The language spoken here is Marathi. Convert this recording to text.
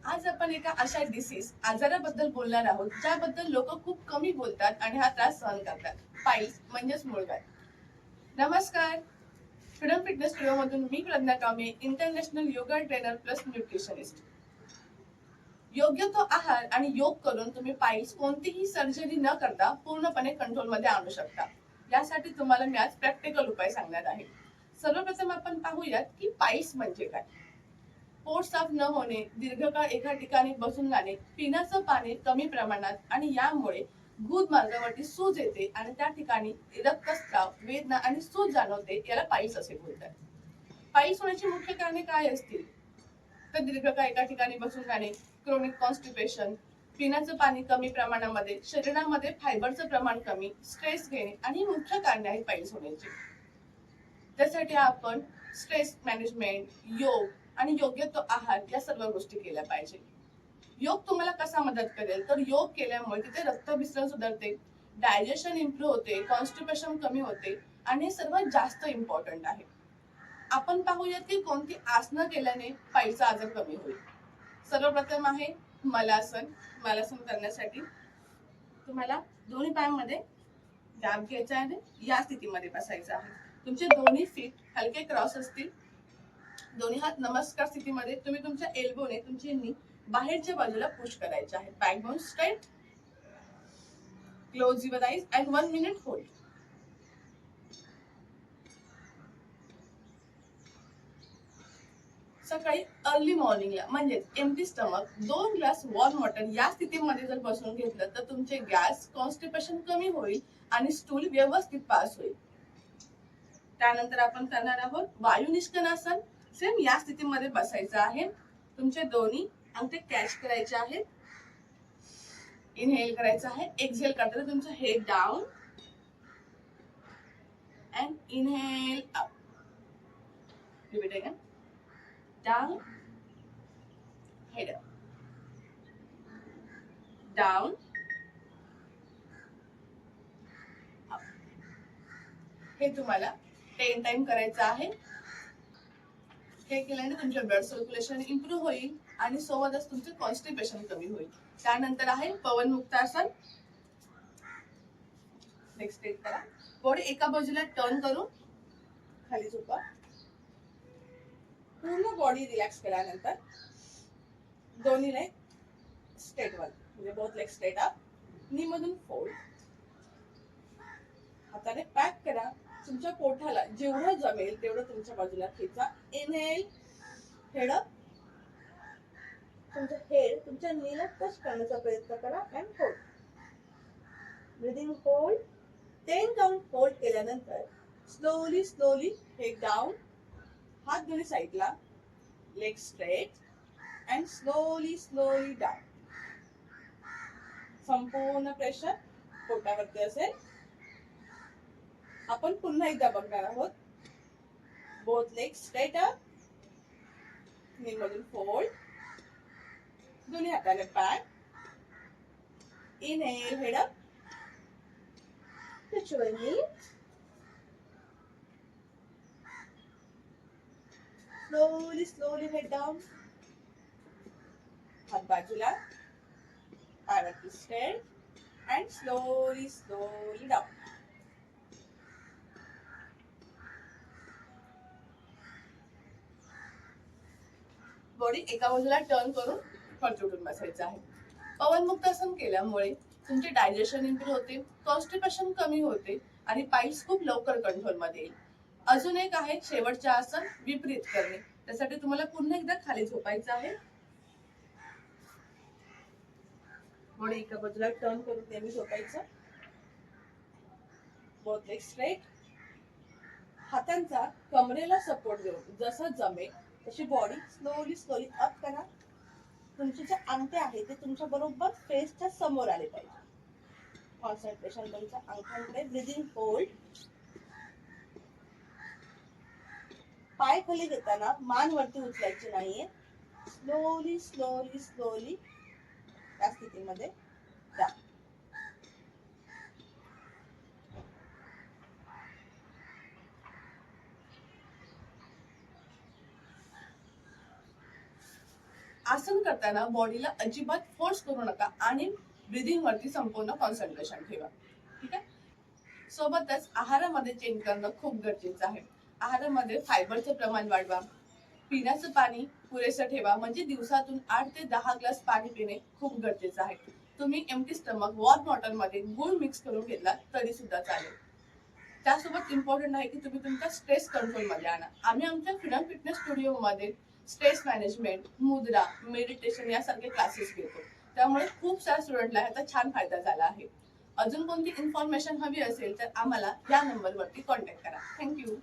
आज आपण एका अशा डिसीज आजाराबद्दल बोलणार आहोत ज्याबद्दल लोक खूप कमी बोलतात आणि हा त्रास सहन करतात. पाईल्स म्हणजेच मुळव्याध. नमस्कार, फ्रीडम फिटनेस स्टुडिओ मधून मी प्रज्ञा कामे, international yoga trainer plus nutritionist. योग्य तो आहार आणि योग करून तुम्ही पाईल्स कोणतीही सर्जरी न करता पूर्णपणे कंट्रोल मध्ये आणू शकता. यासाठी तुम्हाला मी आज प्रॅक्टिकल उपाय सांगणार आहे. सर्वप्रथम आपण पाहूयात की पाईल्स म्हणजे काय. पोट साफ न होणे, दीर्घकाळ एका ठिकाणी बसून राहणे, पिण्याचं पाणी कमी प्रमाणात आणि यामुळे गुद मार्गावरती सूज येते आणि त्या ठिकाणी रक्तस्राव, वेदना आणि सूज जाणवते, याला पाईल्स असे बोलतात. पाईल्स होण्याची मुख्य कारणे काय असतील तर दीर्घकाळ एका ठिकाणी बसून राहणे, क्रोनिक कॉन्स्टिपेशन, पिण्याचं पाणी कमी प्रमाणामध्ये, शरीरामध्ये फायबरचं प्रमाण कमी, स्ट्रेस घेणे आणि मुख्य कारणे आहेत पाईल्स होण्याची. त्यासाठी आपण स्ट्रेस मॅनेजमेंट, योग आणि योग्य तो आहार या सर्व गोष्टी केल्या पाहिजे. योग तुम्हाला कसा मदत करेल तर योग केल्यामुळे तिथे रक्तभिसरण सुधारते, डायजेशन इम्प्रूव्ह होते, कॉन्स्टिपेशन कमी होते आणि हे सर्वात जास्त इम्पॉर्टंट आहे. आपण पाहूयात की कोणती आसनं केल्याने पायचा आजार कमी होईल. सर्वप्रथम आहे मलासन. मलासन करण्यासाठी तुम्हाला दोन्ही पायांमध्ये गॅप घ्यायचा आहे, या स्थितीमध्ये बसायचं आहे. तुमचे दोन्ही फीट हलके क्रॉस असतील, दोन्ही हात नमस्कार स्थितीमध्ये. तुम्ही तुमच्या एल्बोने तुमची नी बाहेरच्या बाजूला पुश करायचे आहे. Backbone straight. Close your eyes and 1 minute hold. सकाळी अर्ली मॉर्निंगला म्हणजेच empty stomach 2 glass warm water या स्थितीमध्ये जर बसून घेतलं तर तुमचे गॅस, कॉन्स्टिपेशन कमी होईल आणि स्टूल व्यवस्थित पास होईल. त्यानंतर आपण करणार आहोत वायू निष्कणासन. सेम या स्थितीमध्ये बसायचं आहे. तुमचे दोन्ही अंगठे कॅच करायचे आहेत. इनहेल करायचं आहे. एक्सहेल करताना तुमचं head down and inhale up. Repeat again. Down, head up, down, up. हे तुम्हाला 10 टाइम करायचं आहे. हे केल्याने तुमचे ब्लड सर्क्युलेशन इम्प्रूव्ह होईल आणि सोबतच तुमचे कॉन्स्टिपेशन कमी होईल. त्यानंतर आहे पवन मुक्तासन. नेक्स्ट स्टेप करा. बॉडी एका बाजूला टर्न करून खाली झोपा. पूर्ण बॉडी रिलॅक्स केल्यानंतर दोन्ही लेग स्ट्रेट वर, म्हणजे both leg straight up. Knee मधून फोल्ड. हाताने पॅक करा. तुमच्या पोटाला जेवढं जमेल तेवढं तुमच्या बाजूला खेचा. Inhale, head up. तुमचं हेड तुमच्या नीला टच करण्याचा प्रयत्न करा and hold. Breathing hold. 10 count hold केल्यानंतर स्लोली स्लोली हेड डाऊन. हात दोन्ही साईडला, leg straight and slowly slowly down. संपूर्ण प्रेशर पोटावरती असेल. आपण पुन्हा एकदा बघणार आहोत. Both leg straight up. Knee मधून फोल्ड. दोन्ही हाताने pack. Inhale, head up. Touch your knee. Slowly slowly head down. हात बाजूला, पायावरती straight and slowly slowly down. Body एका बाजूला टर्न करून वरती उठून बसायचं आहे. पवन मुक्तासन केल्यामुळे तुमचे डायजेशन इम्प्रूव्ह होते, कॉन्स्टिपेशन कमी होते आणि पाईल्स खूप लवकर कंट्रोल मध्ये येईल. अजून एक आहे शेवटचे आसन, विपरीत करणे. त्यासाठी तुम्हाला पुन्हा एकदा खाली झोपायचं आहे. बॉडी एका बाजूला टर्न करून नेहमी झोपायचं. Both leg straight. हातांचा कमरेला सपोर्ट देऊन जसं जमेल तशी बॉडी स्लोली स्लोली अप करा. तुमचे जे अंगठे आहे ते तुमच्या बरोबर फेसच्या समोर आले पाहिजे. कॉन्सन्ट्रेशन तुमच्या अंगठ्यांकडे. Breathing hold. पाय खाली घेताना मान वरती उचलायची नाहीये. स्लोली स्लोली स्लोली या स्थितीमध्ये जा. आसन करताना बॉडीला अजिबात फोर्स करू नका आणि ब्रिदिंग वरती संपूर्ण कॉन्सन्ट्रेशन ठेवा. ठीक आहे. सोबतच आहारामध्ये चेंज करणं खूप गरजेचं आहे. आहारामध्ये फायबरचं प्रमाण वाढवा, पिण्याचं पाणी पुरेसं ठेवा, म्हणजे दिवसातून 8 ते 10 ग्लास पाणी पिणे खूप गरजेचं आहे. तुम्ही एम्प्टी स्टमक वॉर्म वॉटर मध्ये गुळ मिक्स करून घेतला तरी सुद्धा चालेल. त्यासोबत इम्पॉर्टंट आहे की तुम्ही तुमचा स्ट्रेस कंट्रोल मध्ये आणा. आम्ही आमच्या फ्रीडम फिटनेस स्टुडिओ मध्ये स्ट्रेस मॅनेजमेंट, मुद्रा, मेडिटेशन यासारखे क्लासेस घेतो. त्यामुळे खूप साऱ्या स्टुडंटला याचा छान फायदा झाला आहे. अजून कोणती इन्फॉर्मेशन हवी असेल तर आम्हाला या नंबरवरती कॉन्टॅक्ट करा. थँक्यू.